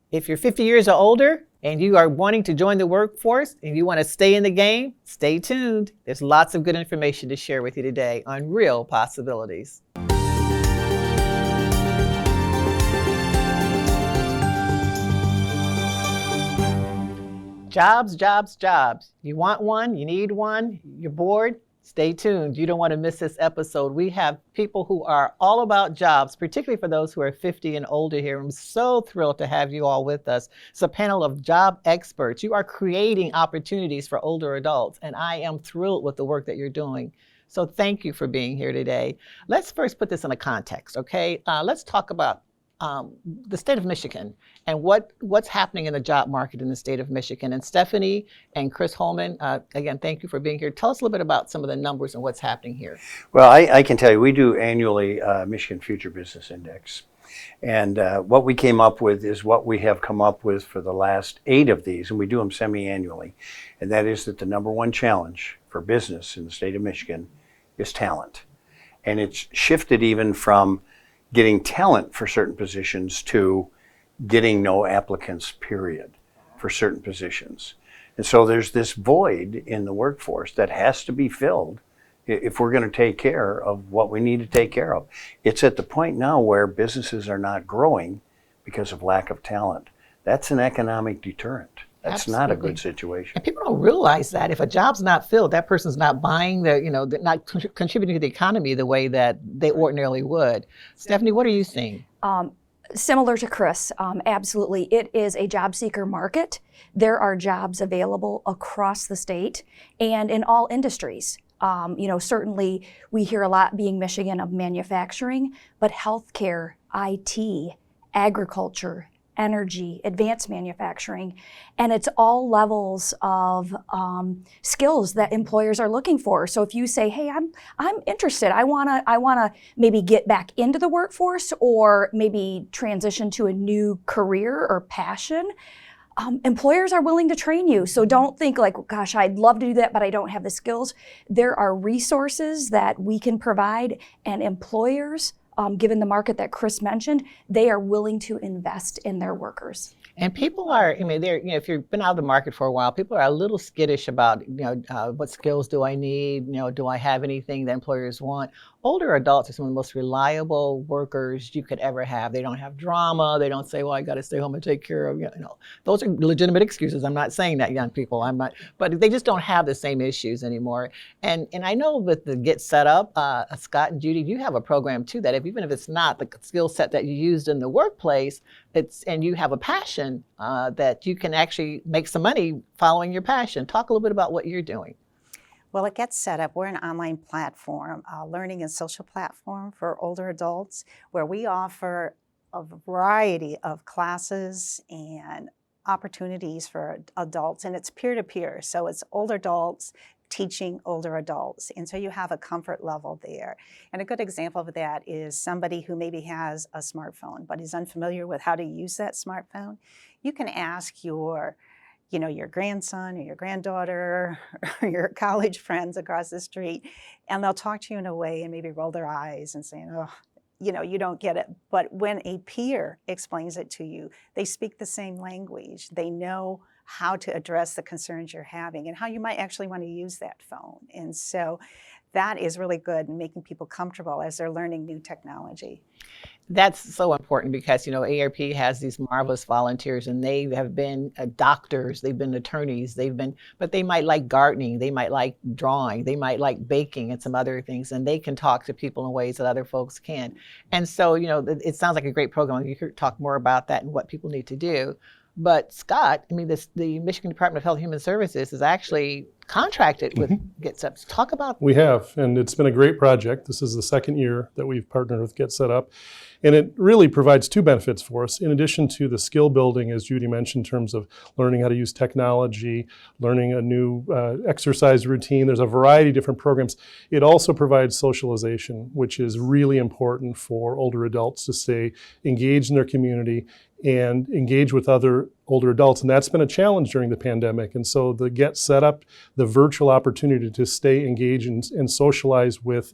If you're 50 years or older and you are wanting to join the workforce and you want to stay in the game, stay tuned. There's lots of good information to share with you today on real possibilities. Jobs, jobs, jobs. You want one, you need one, you're bored, stay tuned. You don't want to miss this episode. We have people who are all about jobs, particularly for those who are 50 and older here. I'm so thrilled to have you all with us. It's a panel of job experts. You are creating opportunities for older adults, and I am thrilled with the work that you're doing. So thank you for being here today. Let's first put this in a context, okay? Let's talk about the state of Michigan and what's happening in the job market in the state of Michigan. And Stephanie and Chris Holman, again, thank you for being here. Tell us a little bit about some of the numbers and what's happening here. Well, I can tell you, we do annually Michigan Future Business Index. And what we came up with is what we have come up with for the last 8 of these, and we do them semi-annually. And that is that the number one challenge for business in the state of Michigan is talent. And it's shifted even from getting talent for certain positions to getting no applicants, period, for certain positions. And so there's this void in the workforce that has to be filled if we're going to take care of what we need to take care of. It's at the point now where businesses are not growing because of lack of talent. That's an economic deterrent. That's Absolutely. Not a good situation. And people don't realize that if a job's not filled, that person's not buying they're not contributing to the economy the way that they ordinarily would. Stephanie, what are you seeing? Similar to Chris, absolutely. It is a job seeker market. There are jobs available across the state and in all industries. Certainly we hear a lot being Michigan of manufacturing, but healthcare, IT, agriculture, energy, advanced manufacturing, and it's all levels of skills that employers are looking for. So if you say, "Hey, I'm interested. I wanna maybe get back into the workforce or maybe transition to a new career or passion," employers are willing to train you. So don't think like, "Gosh, I'd love to do that, but I don't have the skills." There are resources that we can provide, and employers, given the market that Chris mentioned, they are willing to invest in their workers. And people are, if you've been out of the market for a while, people are a little skittish about, what skills do I need? Do I have anything that employers want? Older adults are some of the most reliable workers you could ever have. They don't have drama. They don't say, "Well, I got to stay home and take care of," Those are legitimate excuses. I'm not saying that, young people. But they just don't have the same issues anymore. And I know with the Get Set Up, Scott and Judy, you have a program too that even if it's not the skill set that you used in the workplace, and you have a passion that you can actually make some money following your passion. Talk a little bit about what you're doing. Well, it Gets Set Up. We're an online platform, learning and social platform for older adults, where we offer a variety of classes and opportunities for adults, and it's peer-to-peer. So it's older adults teaching older adults, and so you have a comfort level there. And a good example of that is somebody who maybe has a smartphone but is unfamiliar with how to use that smartphone. You can ask your grandson or your granddaughter or your college friends across the street, and they'll talk to you in a way and maybe roll their eyes and say, "Oh, you don't get it." But when a peer explains it to you, they speak the same language. They know how to address the concerns you're having and how you might actually want to use that phone. And so that is really good in making people comfortable as they're learning new technology. That's so important because, AARP has these marvelous volunteers, and they have been doctors, they've been attorneys, but they might like gardening, they might like drawing, they might like baking and some other things, and they can talk to people in ways that other folks can't. And so, it sounds like a great program. You could talk more about that and what people need to do. But Scott, the Michigan Department of Health and Human Services is actually contracted with Get Set Up. Talk about. We have, and it's been a great project. This is the second year that we've partnered with Get Set Up. And it really provides 2 benefits for us. In addition to the skill building, as Judy mentioned, in terms of learning how to use technology, learning a new exercise routine, there's a variety of different programs. It also provides socialization, which is really important for older adults to stay engaged in their community and engage with other older adults, and that's been a challenge during the pandemic. And so the Get Set Up, the virtual opportunity to stay engaged and socialize with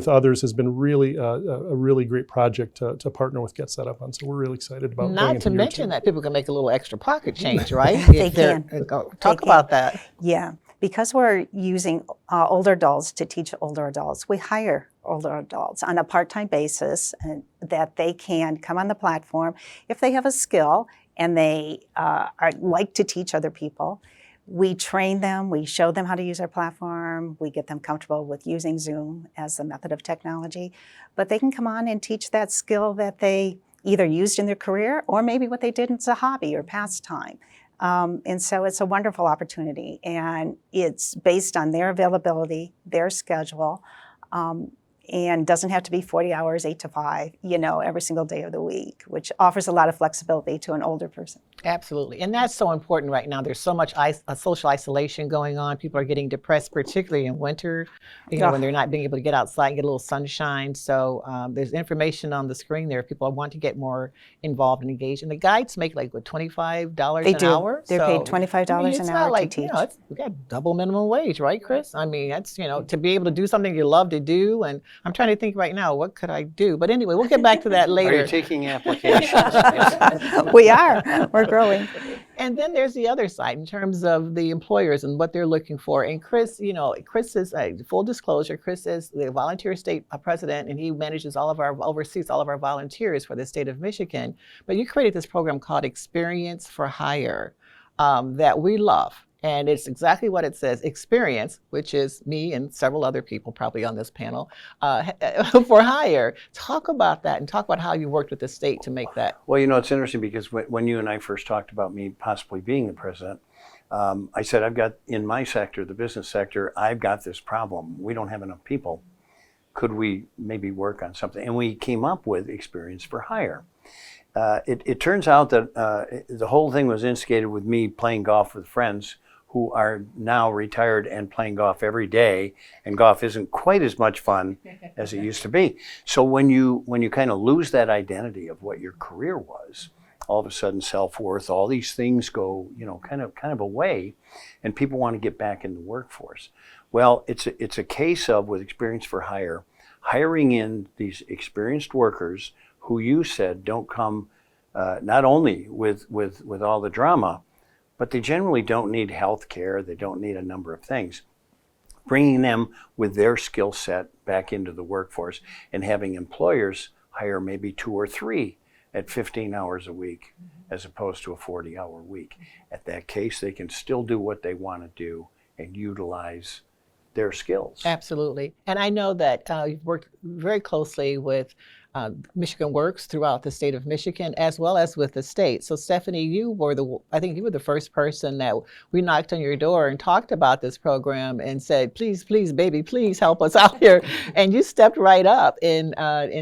others has been really a really great project to partner with Get Set Up on. So we're really excited about going Not into to year mention 2. that people can make a little extra pocket change, right? They If they're- can. Talk They about can. that. Yeah, because we're using older adults to teach older adults, we hire older adults on a part-time basis and that they can come on the platform if they have a skill and they like to teach other people. We train them, we show them how to use our platform, we get them comfortable with using Zoom as a method of technology, but they can come on and teach that skill that they either used in their career or maybe what they did as a hobby or pastime. And so it's a wonderful opportunity, and it's based on their availability, their schedule, and doesn't have to be 40 hours, 8 to 5, every single day of the week, which offers a lot of flexibility to an older person. Absolutely. And that's so important right now. There's so much social isolation going on. People are getting depressed, particularly in winter, when they're not being able to get outside and get a little sunshine. So there's information on the screen there if people want to get more involved and engaged. And the guides make like, what, $25 They an do. hour? They're paid $25 it's an not hour like, to teach. We got double minimum wage, right, Chris? I mean, that's, to be able to do something you love to do. And I'm trying to think right now, what could I do? But anyway, we'll get back to that later. Are you taking applications? We are. We're growing. And then there's the other side in terms of the employers and what they're looking for. And Chris, Chris is, full disclosure, Chris is the volunteer state president, and he oversees all of our volunteers for the state of Michigan. But you created this program called Experience for Hire that we love. And it's exactly what it says, experience, which is me and several other people probably on this panel, for hire. Talk about that and talk about how you worked with the state to make that. Well, it's interesting because when you and I first talked about me possibly being the president, I said, I've got, in my sector, the business sector, I've got this problem. We don't have enough people. Could we maybe work on something? And we came up with Experience for Hire. It turns out that the whole thing was instigated with me playing golf with friends who are now retired and playing golf every day, and golf isn't quite as much fun as it used to be. So when you kind of lose that identity of what your career was, all of a sudden self-worth, all these things go, kind of away, and people want to get back in the workforce. Well, it's a case of, with Experience for Hire, hiring in these experienced workers who you said don't come not only with all the drama, but they generally don't need health care, they don't need a number of things. Bringing them with their skill set back into the workforce and having employers hire maybe 2 or 3 at 15 hours a week as opposed to a 40-hour week. At that case, they can still do what they want to do and utilize their skills. Absolutely. And I know that you've worked very closely with Michigan Works throughout the state of Michigan, as well as with the state. So Stephanie, I think you were the first person that we knocked on your door and talked about this program and said, please, baby, please help us out here. And you stepped right up and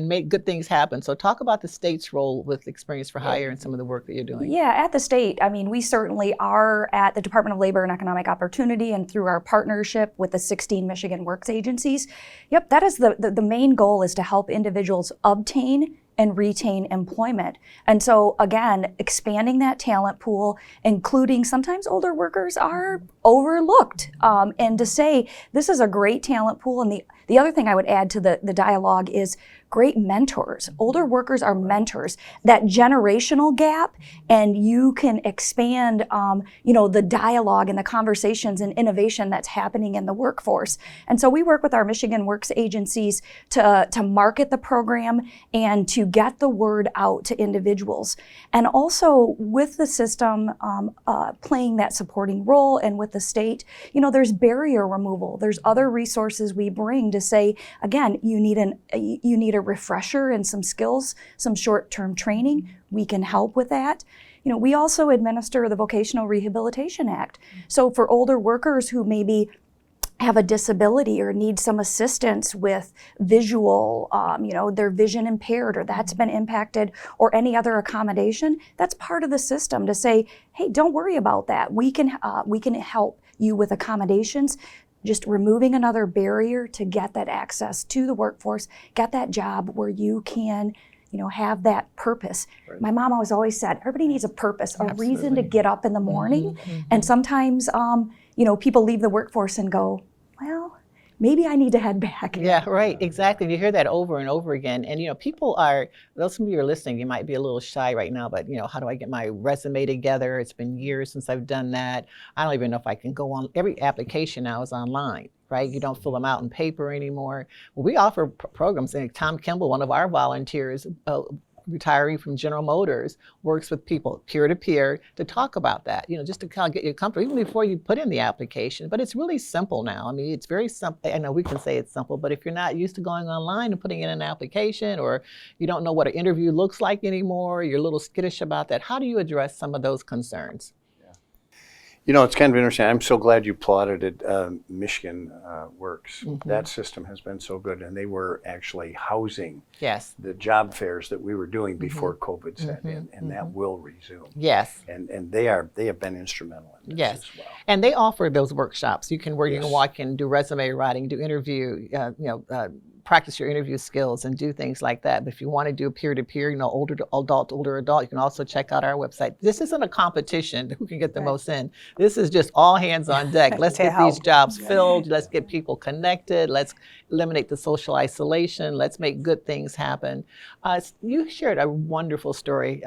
made good things happen. So talk about the state's role with Experience for Hire and some of the work that you're doing. Yeah, at the state, we certainly are at the Department of Labor and Economic Opportunity, and through our partnership with the 16 Michigan Works agencies. Yep, that is the main goal, is to help individuals obtain and retain employment. And so again, expanding that talent pool, including sometimes older workers are overlooked, and to say this is a great talent pool. And the other thing I would add to the dialogue is great mentors. Older workers are mentors. That generational gap, and you can expand, the dialogue and the conversations and innovation that's happening in the workforce. And so we work with our Michigan Works agencies to market the program and to get the word out to individuals. And also with the system playing that supporting role, and with the state, there's barrier removal. There's other resources we bring to say, again, you need a refresher and some skills, some short-term training. We can help with that. We also administer the Vocational Rehabilitation Act. So for older workers who maybe have a disability or need some assistance with visual, they're vision impaired or that's been impacted, or any other accommodation, that's part of the system to say, hey, don't worry about that. We can help you with accommodations. Just removing another barrier to get that access to the workforce, get that job where you can have that purpose. Right. My mom always said, everybody needs a purpose, a reason Absolutely. to get up in the morning. And sometimes, people leave the workforce and go, well, maybe I need to head back. Yeah, right, exactly. You hear that over and over again. And, people are, those of you who are listening, you might be a little shy right now, but, how do I get my resume together? It's been years since I've done that. I don't even know if I can go on. Every application now is online, right? You don't fill them out in paper anymore. Well, we offer programs, and Tom Kimball, one of our volunteers, retiree from General Motors, works with people peer-to-peer to talk about that, just to kind of get you comfortable even before you put in the application. But it's really simple now. I mean, it's very simple. I know we can say it's simple, but if you're not used to going online and putting in an application, or you don't know what an interview looks like anymore, you're a little skittish about that, how do you address some of those concerns? It's kind of interesting. I'm so glad you plotted it. Michigan Works. That system has been so good, and they were actually housing Yes. the job fairs that we were doing before COVID set in, and that will resume. Yes. And they have been instrumental in this Yes. as well. And they offer those workshops. You can Yes. walk in, do resume writing, do interview, practice your interview skills and do things like that. But if you want to do peer-to-peer, older adult, you can also check out our website. This isn't a competition who can get the most in. This is just all hands on deck. Let's To get these help. jobs filled. Let's get people connected. Let's eliminate the social isolation. Let's make good things happen. You shared a wonderful story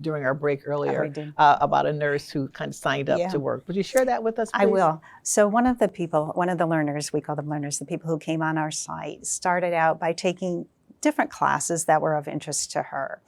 during our break earlier we did. about a nurse who kind of signed up Yeah. to work. Would you share that with us, please? I will. So one of the learners, we call them learners, the people who came on our site, started out by taking different classes that were of interest to her.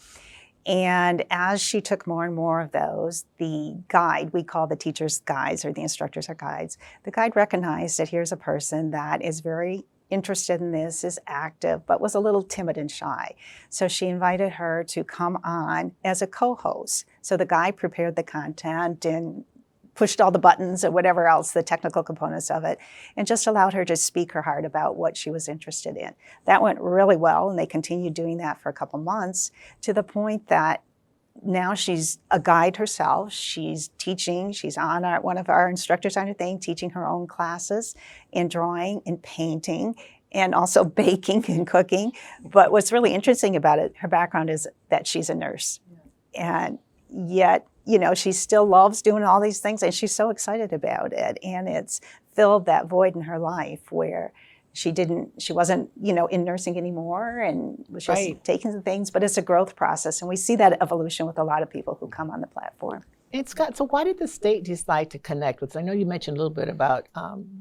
And as she took more and more of those, the guide, we call the teachers guides or the instructors are guides, the guide recognized that here's a person that is very interested in this, is active, but was a little timid and shy. So she invited her to come on as a co-host. So the guide prepared the content and pushed all the buttons or whatever else, the technical components of it, and just allowed her to speak her heart about what she was interested in. That went really well, and they continued doing that for a couple months, to the point that now she's a guide herself. She's teaching. She's on one of our instructors on her thing, teaching her own classes in drawing and painting, and also baking and cooking. But what's really interesting about it, her background is that she's a nurse. And yet, she still loves doing all these things, and she's so excited about it. And it's filled that void in her life where she wasn't, in nursing anymore and was just Right. taking some things, but it's a growth process. And we see that evolution with a lot of people who come on the platform. And Scott, so why did the state decide to connect with? I know you mentioned a little bit about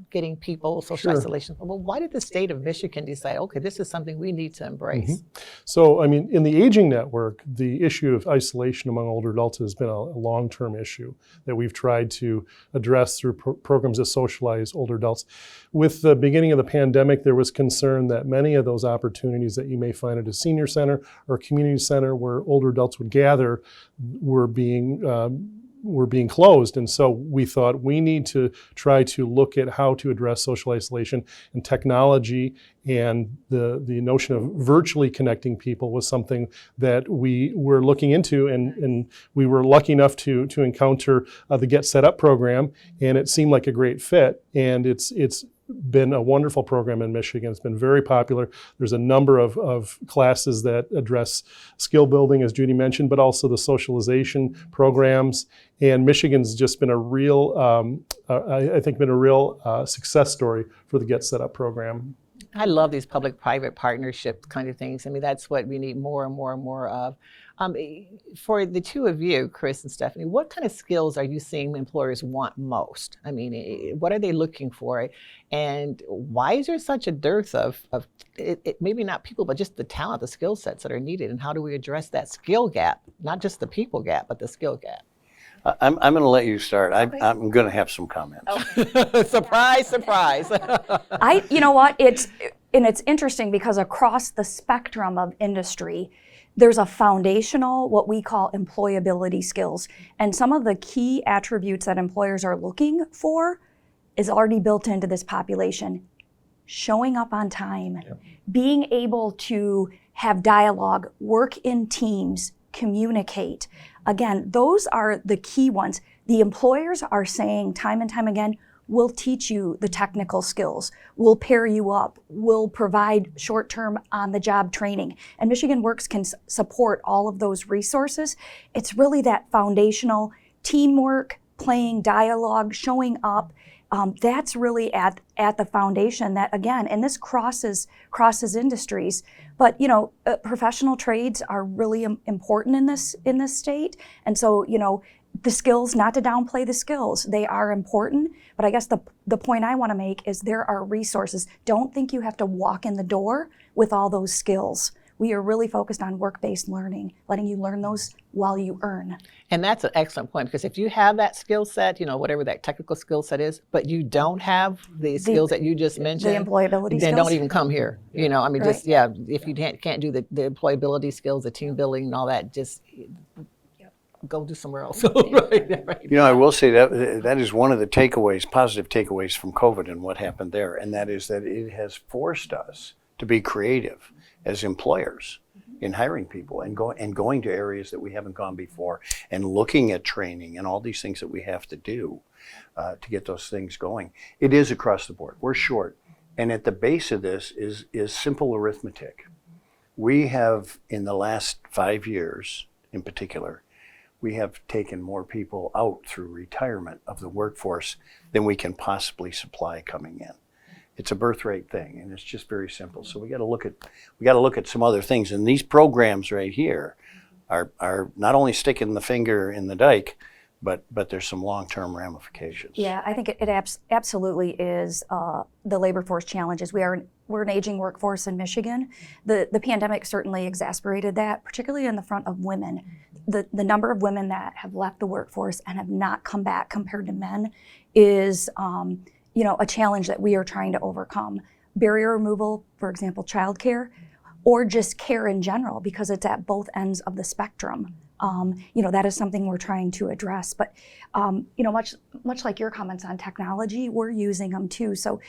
getting people, social Sure. isolation. Well, why did the state of Michigan decide, okay, this is something we need to embrace? So, in the aging network, the issue of isolation among older adults has been a long-term issue that we've tried to address through programs that socialize older adults. With the beginning of the pandemic, there was concern that many of those opportunities that you may find at a senior center or community center where older adults would gather were being closed. And so we thought we need to try to look at how to address social isolation, and technology and the notion of virtually connecting people was something that we were looking into, and we were lucky enough to encounter the Get Set Up program, and it seemed like a great fit. And it's been a wonderful program in Michigan. It's been very popular. There's a number of classes that address skill building, as Judy mentioned, but also the socialization programs. And Michigan's just been a real, success story for the Get Set Up program. I love these public-private partnership kind of things. I mean, that's what we need more and more and more of. For the two of you, Chris and Stephanie, what kind of skills are you seeing employers want most? I mean, what are they looking for? And why is there such a dearth of maybe not people, but just the talent, the skill sets that are needed? And how do we address that skill gap? Not just the people gap, but the skill gap. I'm going to let you start. I'm going to have some comments. Surprise, surprise. You know what? It's interesting because across the spectrum of industry, there's a foundational, what we call employability skills. And some of the key attributes that employers are looking for is already built into this population. Showing up on time, being able to have dialogue, work in teams, communicate. Again, those are the key ones. The employers are saying time and time again, We'll teach you the technical skills. We'll pair you up. We'll provide short-term on-the-job training. And Michigan Works can support all of those resources. It's really that foundational teamwork, playing dialogue, showing up. That's really at the foundation that, again, and this crosses industries, but professional trades are really important in this state. And so, the skills, not to downplay the skills, they are important, but I guess the point I want to make is there are resources. Don't think you have to walk in the door with all those skills. We are really focused on work-based learning, letting you learn those while you earn. And that's an excellent point, because if you have that skill set, whatever that technical skill set is, but you don't have the skills that you just mentioned, the employability then skills, don't even come here. Right. Just, if you can't do the employability skills, the team building and all that, just go do somewhere else. Right. I will say that is one of the positive takeaways from COVID and what happened there, and that is that it has forced us to be creative as employers in hiring people and going to areas that we haven't gone before, and looking at training and all these things that we have to do to get those things going. It is across the board. We're short, and at the base of this is simple arithmetic. We have, in the last 5 years in particular, we have taken more people out through retirement of the workforce than we can possibly supply coming in. It's a birth rate thing, and it's just very simple. So we got to look at some other things, and these programs right here are not only sticking the finger in the dike, but there's some long-term ramifications. Yeah, I think it absolutely is the labor force challenges. We're an aging workforce in Michigan. The pandemic certainly exacerbated that, particularly in the front of women. The number of women that have left the workforce and have not come back compared to men is a challenge that we are trying to overcome. Barrier removal, for example, childcare, or just care in general, because it's at both ends of the spectrum. That is something we're trying to address. But much like your comments on technology, we're using them too. So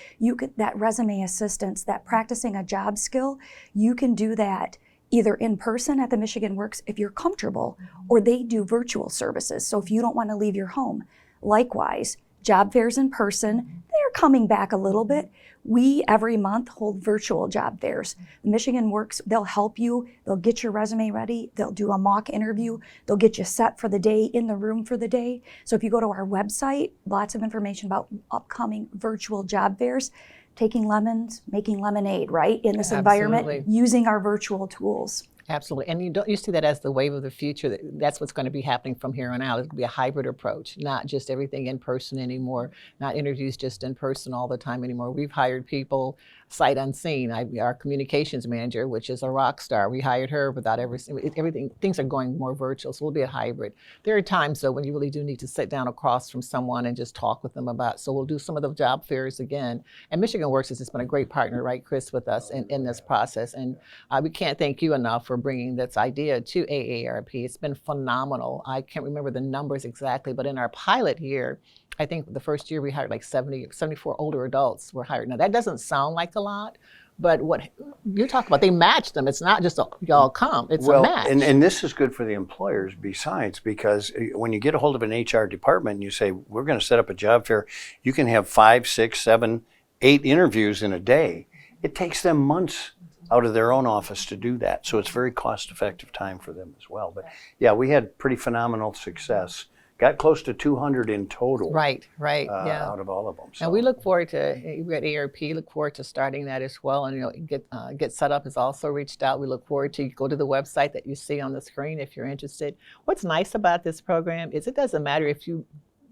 that resume assistance, that practicing a job skill, you can do that either in person at the Michigan Works if you're comfortable, or they do virtual services. So if you don't want to leave your home, likewise, job fairs in person, they're coming back a little bit. We, every month, hold virtual job fairs. The Michigan Works, they'll help you. They'll get your resume ready. They'll do a mock interview. They'll get you set for the day, in the room for the day. So if you go to our website, lots of information about upcoming virtual job fairs. Taking lemons, making lemonade, right? In this environment, using our virtual tools. Absolutely. And you see that as the wave of the future. That's what's going to be happening from here on out. It's going to be a hybrid approach, not just everything in person anymore, not interviews just in person all the time anymore. We've hired people sight unseen. Our communications manager, which is a rock star, we hired her without everything. Things are going more virtual, so we'll be a hybrid. There are times, though, when you really do need to sit down across from someone and just talk with them about. So we'll do some of the job fairs again. And Michigan Works has just been a great partner, right, Chris, with us in this process. And we can't thank you enough for bringing this idea to AARP. It's been phenomenal. I can't remember the numbers exactly, but in our pilot year, I think the first year we hired like 74 older adults were hired. Now that doesn't sound like a lot, but what you talk about, they match them. It's not just y'all come, it's a match. And this is good for the employers besides, because when you get a hold of an HR department and you say, we're going to set up a job fair, you can have 5, 6, 7, 8 interviews in a day. It takes them months out of their own office to do that. So it's very cost-effective time for them as well. But yeah, we had pretty phenomenal success. Got close to 200 in total. Right, out of all of them. So. And we look forward to, we at AARP look forward to starting that as well. And Get Set Up has also reached out. We look forward to go to the website that you see on the screen if you're interested. What's nice about this program is it doesn't matter if you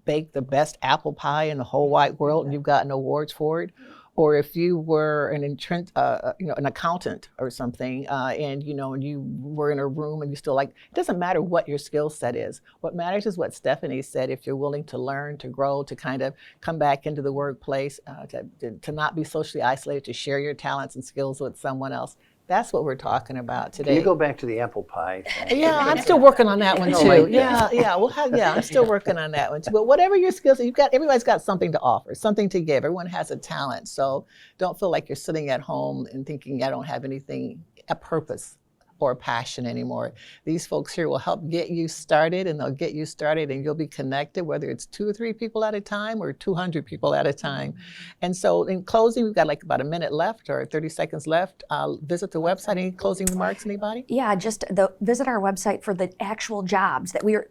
bake the best apple pie in the whole wide world and you've gotten awards for it, or if you were an accountant or something, and you were in a room and you still it doesn't matter what your skill set is. What matters is what Stephanie said. If you're willing to learn, to grow, to kind of come back into the workplace, to not be socially isolated, to share your talents and skills with someone else. That's what we're talking about today. Can you go back to the apple pie thing? Yeah, I'm still working on that one too. I'm still working on that one too. But whatever your skills, everybody's got something to offer, something to give. Everyone has a talent. So don't feel like you're sitting at home and thinking I don't have anything, a purpose. or passion anymore. These folks here will help get you started, and they'll get you started, and you'll be connected, whether it's 2 or 3 people at a time or 200 people at a time. And so in closing, we've got like about a minute left or 30 seconds left. Visit the website. Any closing remarks, anybody? Yeah, just visit our website for the actual jobs that we are,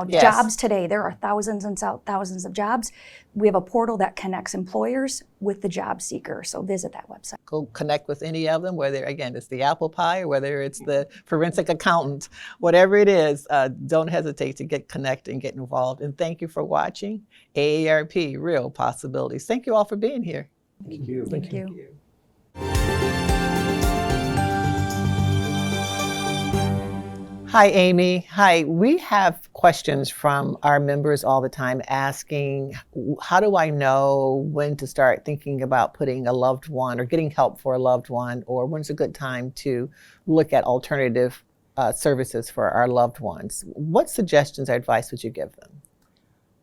Yes. jobs today. There are thousands and thousands of jobs. We have a portal that connects employers with the job seeker. So visit that website. Go connect with any of them, whether, again, it's the apple pie or whether it's the forensic accountant, whatever it is, don't hesitate to get connected and get involved. And thank you for watching AARP, Real Possibilities. Thank you all for being here. Thank you. Thank you. Hi, Amy. Hi. We have questions from our members all the time asking, how do I know when to start thinking about putting a loved one or getting help for a loved one, or when's a good time to look at alternative services for our loved ones? What suggestions or advice would you give them?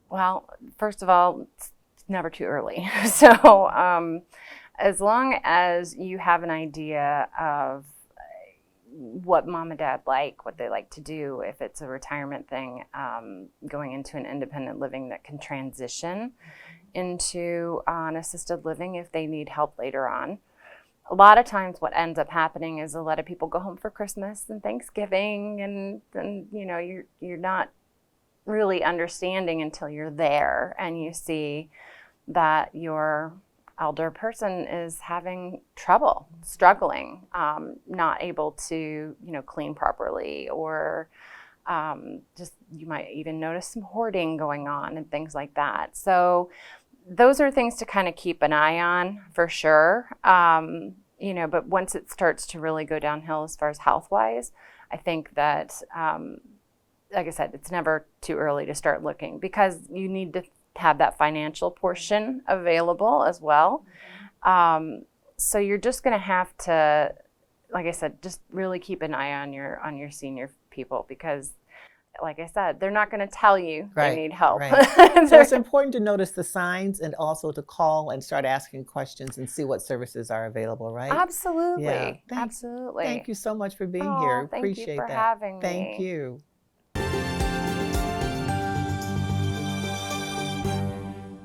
Well, first of all, it's never too early. So as long as you have an idea of what mom and dad like, what they like to do, if it's a retirement thing, going into an independent living that can transition into an assisted living if they need help later on. A lot of times what ends up happening is a lot of people go home for Christmas and Thanksgiving, and you're not really understanding until you're there and you see that your elder person is having trouble, struggling, not able to, clean properly, or just you might even notice some hoarding going on and things like that. So those are things to kind of keep an eye on for sure. But once it starts to really go downhill as far as health-wise, I think that, like I said, it's never too early to start looking, because you need to have that financial portion available as well. So you're just going to have to, like I said, just really keep an eye on your senior people, because, like I said, they're not going to tell you they need help. Right. So it's important to notice the signs and also to call and start asking questions and see what services are available, right? Absolutely. Yeah. Absolutely. Thank you so much for being here. Thank Appreciate you for that. having me. Thank you.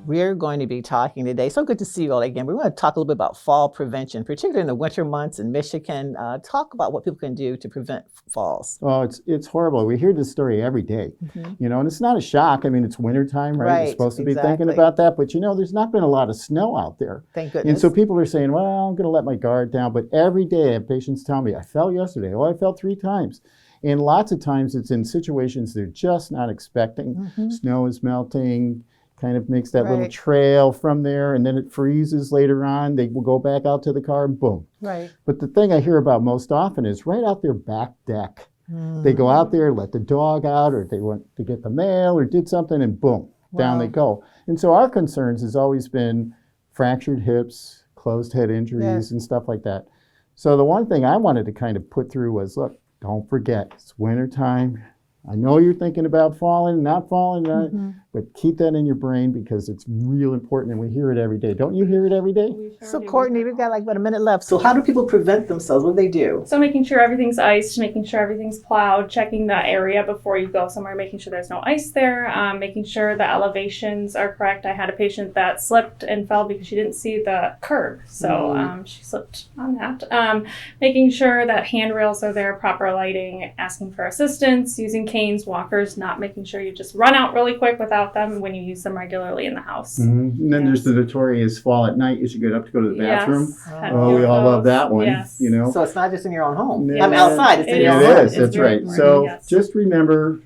We're going to be talking today. So good to see you all again. We're going to talk a little bit about fall prevention, particularly in the winter months in Michigan. Talk about what people can do to prevent falls. Oh, it's horrible. We hear this story every day, and it's not a shock. I mean, it's wintertime, right? You're supposed to be thinking about that, but there's not been a lot of snow out there. Thank goodness. And so people are saying, well, I'm going to let my guard down. But every day I have patients tell me, I fell yesterday. Oh, I fell 3 times. And lots of times it's in situations they're just not expecting. Snow is melting, kind of makes that little trail from there, and then it freezes later on. They will go back out to the car and boom. Right. But the thing I hear about most often is right out their back deck. They go out there, let the dog out, or they went to get the mail or did something, and boom, down they go. And so our concerns has always been fractured hips, closed head injuries, and stuff like that. So the one thing I wanted to kind of put through was, look, don't forget, it's wintertime. I know you're thinking about falling, not falling, but keep that in your brain, because it's real important, and we hear it every day. Don't you hear it every day? So Courtney, we've got like about a minute left. So how do people prevent themselves? What do they do? So making sure everything's iced, making sure everything's plowed, checking the area before you go somewhere, making sure there's no ice there, making sure the elevations are correct. I had a patient that slipped and fell because she didn't see the curb. So she slipped on that. Making sure that handrails are there, proper lighting, asking for assistance, using canes, walkers, not making sure you just run out really quick without them when you use them regularly in the house. And then there's the notorious fall at night as you get up to go to the bathroom. Yes. Oh, we all love that one. Yes. So it's not just in your own home. Yeah. I'm outside. It's in your own It home. is. That's right. So just remember,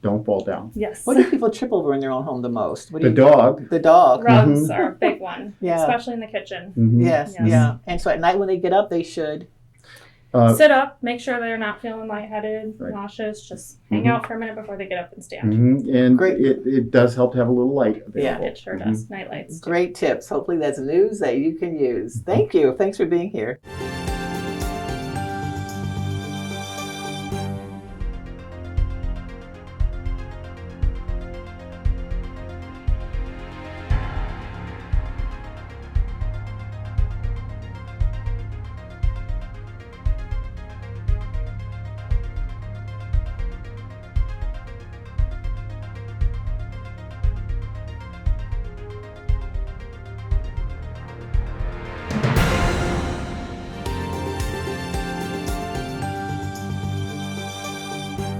don't fall down. Yes. What do people trip over in their own home the most? What do The dog. The dog. Rugs are a big one, Yeah. especially in the kitchen. Yes. Yes. Yeah. And so at night when they get up, they should. Sit up, make sure they're not feeling lightheaded, nauseous. Just hang out for a minute before they get up and stand. And Great. it does help to have a little light available. Yeah. It sure does. Night lights. Great tips. Hopefully that's news that you can use. Thank you. Thanks for being here.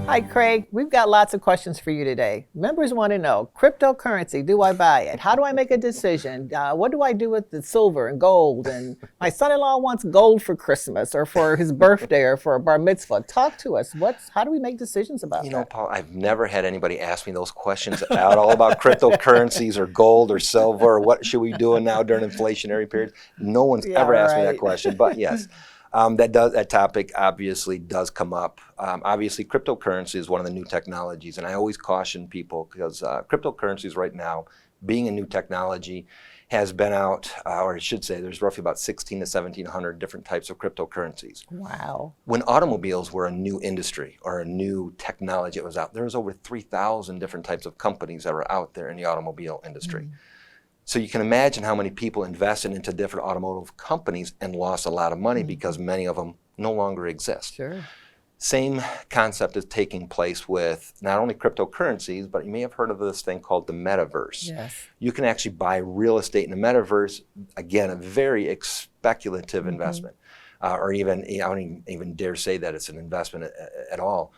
Hi, Craig. We've got lots of questions for you today. Members want to know, cryptocurrency, do I buy it? How do I make a decision? What do I do with the silver and gold? And my son-in-law wants gold for Christmas or for his birthday or for a bar mitzvah. Talk to us. How do we make decisions about that? You know, Paul, I've never had anybody ask me those questions at all about cryptocurrencies or gold or silver or what should we do now during inflationary periods. No one's ever asked me that question, but yes. That topic obviously does come up. Obviously, cryptocurrency is one of the new technologies, and I always caution people because cryptocurrencies right now, being a new technology, has been out, or I should say, there's roughly about 16 to 1,700 different types of cryptocurrencies. Wow. When automobiles were a new industry or a new technology that was out, there was over 3,000 different types of companies that were out there in the automobile industry. Mm. So you can imagine how many people invested into different automotive companies and lost a lot of money because many of them no longer exist. Sure. Same concept is taking place with not only cryptocurrencies, but you may have heard of this thing called the metaverse. Yes. You can actually buy real estate in the metaverse, again, a very speculative investment, or even, I don't even dare say that it's an investment at all.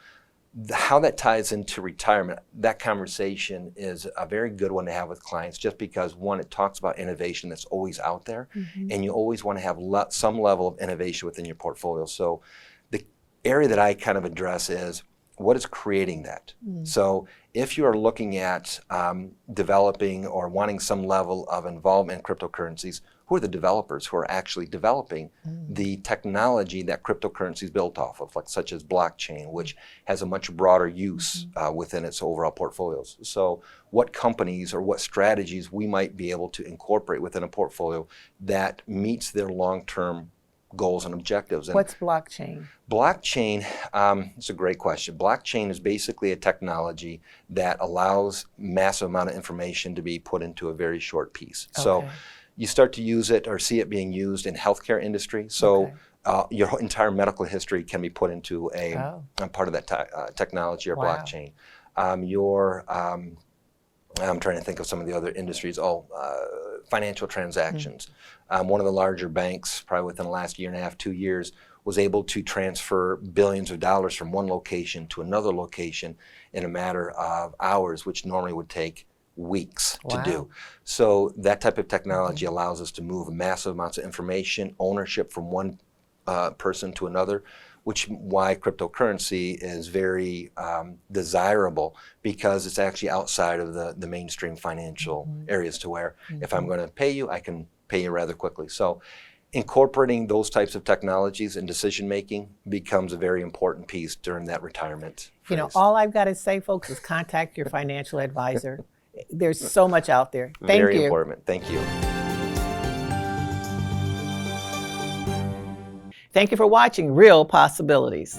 How that ties into retirement, that conversation is a very good one to have with clients just because, one, it talks about innovation that's always out there, and you always want to have some level of innovation within your portfolio. So the area that I kind of address is what is creating that? So if you are looking at developing or wanting some level of involvement in cryptocurrencies, who are the developers who are actually developing the technology that cryptocurrency is built off of, like such as blockchain, which has a much broader use within its overall portfolios. So what companies or what strategies we might be able to incorporate within a portfolio that meets their long-term goals and objectives. And what's blockchain? Blockchain, it's a great question. Blockchain is basically a technology that allows massive amount of information to be put into a very short piece. Okay. So you start to use it or see it being used in healthcare industry. So your entire medical history can be put into a part of that technology or blockchain. I'm trying to think of some of the other industries. Financial transactions. One of the larger banks, probably within the last 1.5 to 2 years, was able to transfer billions of dollars from one location to another location in a matter of hours, which normally would take weeks to do. So that type of technology allows us to move massive amounts of information, ownership from one person to another, which why cryptocurrency is very desirable because it's actually outside of the mainstream financial areas to where if I'm going to pay you, I can pay you rather quickly. So incorporating those types of technologies in decision making becomes a very important piece during that retirement phase. You know, all I've got to say, folks, is contact your financial advisor. There's so much out there. Thank you. Very important. Thank you. Thank you for watching Real Possibilities.